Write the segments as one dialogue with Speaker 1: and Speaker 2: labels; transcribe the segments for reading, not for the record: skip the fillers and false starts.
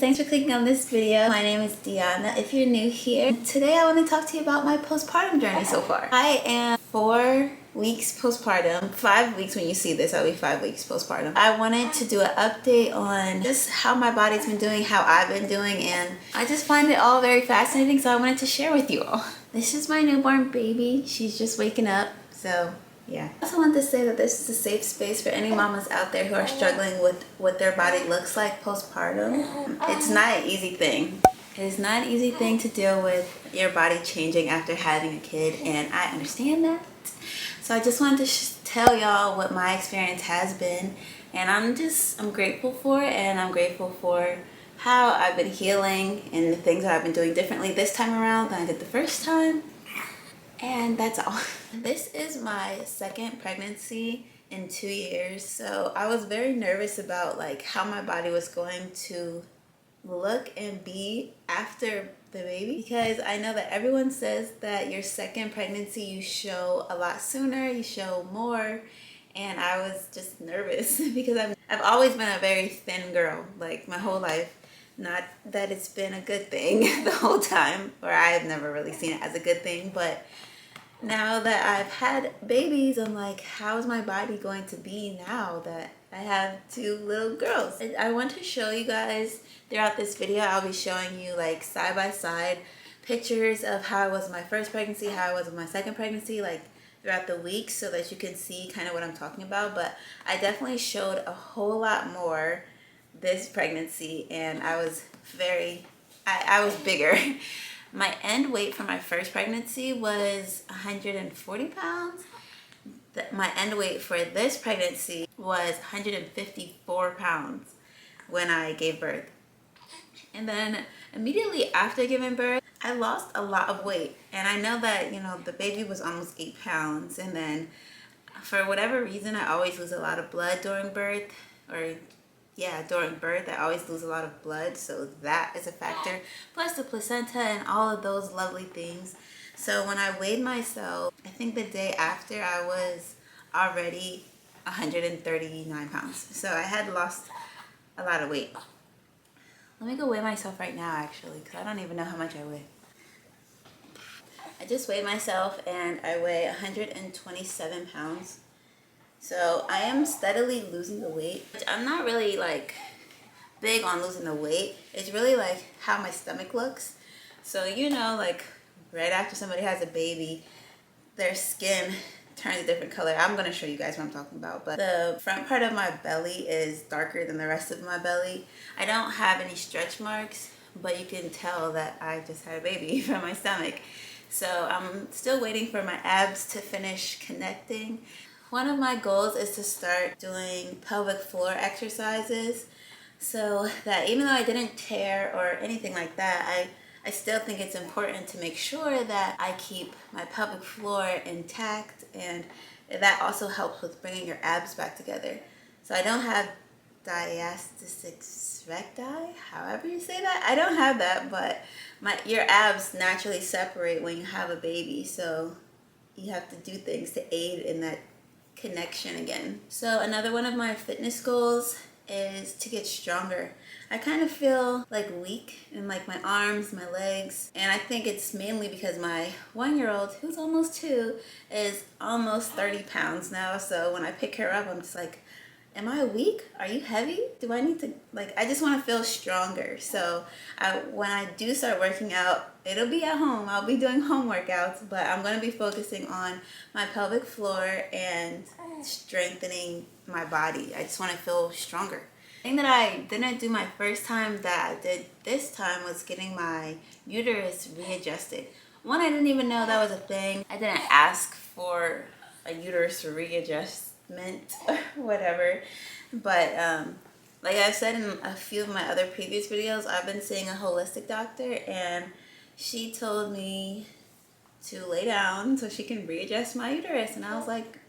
Speaker 1: thanks for clicking on this video. My name is Deonna if you're new here. Today I want to talk to you about my postpartum journey so far. I am 4 weeks postpartum. 5 weeks when you see this, I'll be 5 weeks postpartum. I wanted to do an update on just how my body's been doing, how I've been doing, and I just find it all very fascinating, so I wanted to share with you all. This is my newborn baby. She's just waking up, so yeah. I also want to say that this is a safe space for any mamas out there who are struggling with what their body looks like postpartum. It's not an easy thing. It is not an easy thing to deal with your body changing after having a kid, and I understand that. So I just wanted to tell y'all what my experience has been, and I'm grateful for it, and I'm grateful for how I've been healing and the things that I've been doing differently this time around than I did the first time. And that's all. This is my second pregnancy in 2 years, so I was very nervous about like how my body was going to look and be after the baby, because I know that everyone says that your second pregnancy you show a lot sooner, you show more, and I was just nervous because I've always been a very thin girl, like my whole life. Not that it's been a good thing the whole time, or I've never really seen it as a good thing, but now that I've had babies, I'm like, how is my body going to be now that I have 2 little girls? I want to show you guys throughout this video. I'll be showing you like side by side pictures of how I was in my first pregnancy, how I was in my second pregnancy, like throughout the weeks, so that you can see kind of what I'm talking about. But I definitely showed a whole lot more this pregnancy, and I was I was bigger. My end weight for my first pregnancy was 140 pounds. My end weight for this pregnancy was 154 pounds when I gave birth. And then immediately after giving birth, I lost a lot of weight. And I know that, you know, the baby was almost 8 pounds. And then for whatever reason, I always lose a lot of blood during birth, during birth, I always lose a lot of blood, so that is a factor. Plus the placenta and all of those lovely things. So when I weighed myself, I think the day after, I was already 139 pounds. So I had lost a lot of weight. Let me go weigh myself right now, actually, because I don't even know how much I weigh. I just weighed myself, and I weigh 127 pounds. So I am steadily losing the weight. I'm not really like big on losing the weight. It's really like how my stomach looks. So you know, like right after somebody has a baby, their skin turns a different color. I'm gonna show you guys what I'm talking about. But the front part of my belly is darker than the rest of my belly. I don't have any stretch marks, but you can tell that I just had a baby from my stomach. So I'm still waiting for my abs to finish connecting. One of my goals is to start doing pelvic floor exercises, so that even though I didn't tear or anything like that, I still think it's important to make sure that I keep my pelvic floor intact, and that also helps with bringing your abs back together. So I don't have diastasis recti, however you say that. I don't have that, but your abs naturally separate when you have a baby, so you have to do things to aid in that connection again. So another one of my fitness goals is to get stronger. I kind of feel like weak in like my arms, my legs, and I think it's mainly because my 1-year-old, who's almost 2, is almost 30 pounds now. So when I pick her up, I'm just like, am I weak? Are you heavy? Do I need to, like, I just want to feel stronger. So when I do start working out, it'll be at home. I'll be doing home workouts, but I'm going to be focusing on my pelvic floor and strengthening my body. I just want to feel stronger. The thing that I didn't do my first time that I did this time was getting my uterus readjusted. One, I didn't even know that was a thing. I didn't ask for a uterus readjustment or whatever, but like I've said in a few of my other previous videos, I've been seeing a holistic doctor, and she told me to lay down so she can readjust my uterus, and I was like,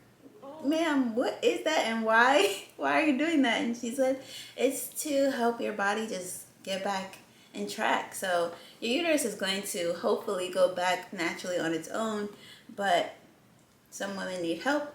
Speaker 1: ma'am, what is that, and why are you doing that? And she said it's to help your body just get back in track. So your uterus is going to hopefully go back naturally on its own, but some women need help.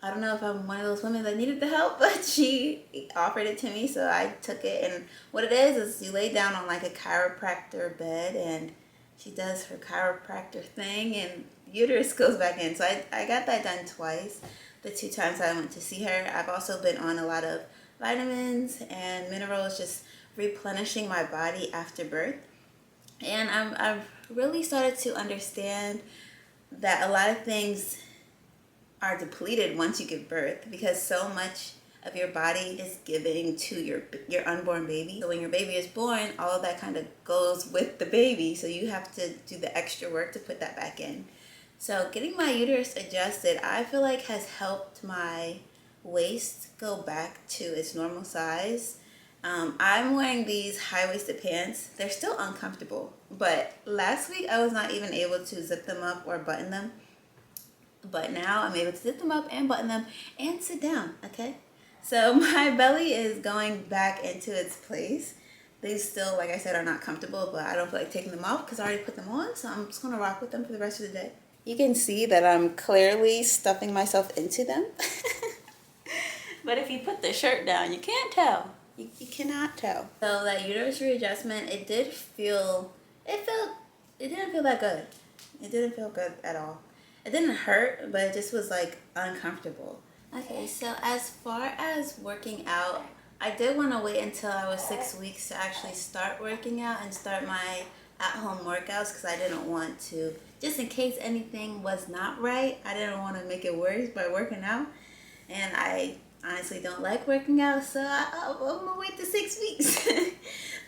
Speaker 1: I don't know if I'm one of those women that needed the help, but she offered it to me, so I took it. And what it is you lay down on like a chiropractor bed, and she does her chiropractor thing, and uterus goes back in. So I got that done twice, the 2 times I went to see her. I've also been on a lot of vitamins and minerals, just replenishing my body after birth. And I've really started to understand that a lot of things are depleted once you give birth, because so much of your body is giving to your unborn baby. So when your baby is born, all of that kind of goes with the baby, so you have to do the extra work to put that back in. So getting my uterus adjusted, I feel like has helped my waist go back to its normal size. I'm wearing these high-waisted pants. They're still uncomfortable, but last week I was not even able to zip them up or button them. But now I'm able to zip them up and button them and sit down, okay? So my belly is going back into its place. These still, like I said, are not comfortable, but I don't feel like taking them off because I already put them on. So I'm just going to rock with them for the rest of the day. You can see that I'm clearly stuffing myself into them. But if you put the shirt down, you can't tell. You cannot tell. So that uterus readjustment, it didn't feel that good. It didn't feel good at all. It didn't hurt, but it just was like uncomfortable. Okay, so as far as working out, I did want to wait until I was 6 weeks to actually start working out and start my at-home workouts, because I didn't want to, just in case anything was not right, I didn't want to make it worse by working out. And I honestly don't like working out, so I'm gonna wait the 6 weeks.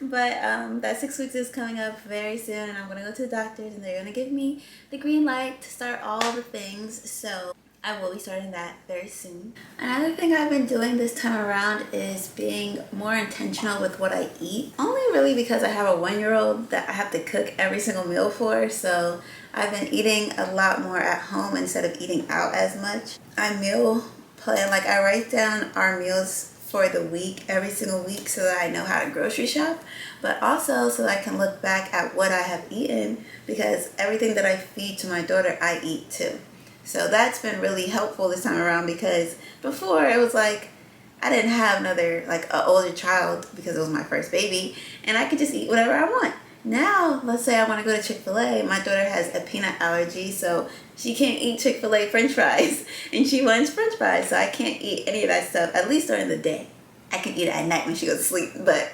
Speaker 1: But that 6 weeks is coming up very soon, and I'm gonna go to the doctors, and they're gonna give me the green light to start all the things. So I will be starting that very soon. Another thing I've been doing this time around is being more intentional with what I eat. Only really because I have a 1-year-old that I have to cook every single meal for, so I've been eating a lot more at home instead of eating out as much. I meal plan, like I write down our meals for the week, every single week, so that I know how to grocery shop, but also so that I can look back at what I have eaten, because everything that I feed to my daughter, I eat too. So that's been really helpful this time around, because before it was like I didn't have another, like an older child, because it was my first baby, and I could just eat whatever I want. Now, let's say I want to go to Chick-fil-A. My daughter has a peanut allergy, so she can't eat Chick-fil-A French fries, and she wants French fries, so I can't eat any of that stuff, at least during the day. I can eat it at night when she goes to sleep, but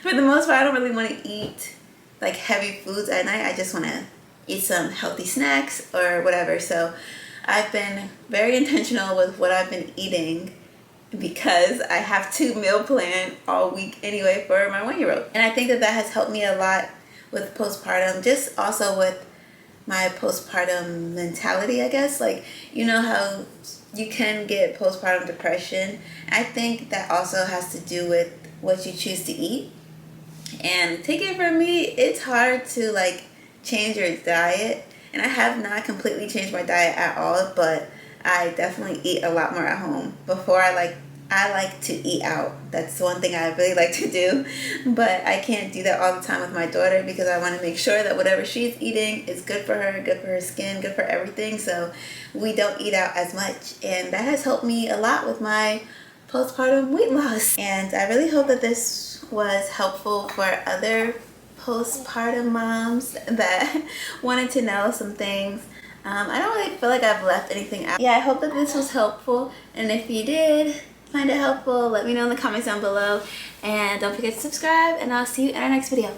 Speaker 1: for the most part, I don't really want to eat like heavy foods at night. I just want to eat some healthy snacks or whatever. So I've been very intentional with what I've been eating, because I have to meal plan all week anyway for my 1-year-old. And I think that has helped me a lot with postpartum, just also with my postpartum mentality, I guess. Like, you know how you can get postpartum depression? I think that also has to do with what you choose to eat. And take it from me, it's hard to like change your diet. And I have not completely changed my diet at all, but I definitely eat a lot more at home. Before I like to eat out. That's one thing I really like to do, but I can't do that all the time with my daughter, because I want to make sure that whatever she's eating is good for her skin, good for everything, so we don't eat out as much. And that has helped me a lot with my postpartum weight loss. And I really hope that this was helpful for other postpartum moms that wanted to know some things. I don't really feel like I've left anything out. Yeah, I hope that this was helpful, and if you did find it helpful, let me know in the comments down below, and don't forget to subscribe, and I'll see you in our next video.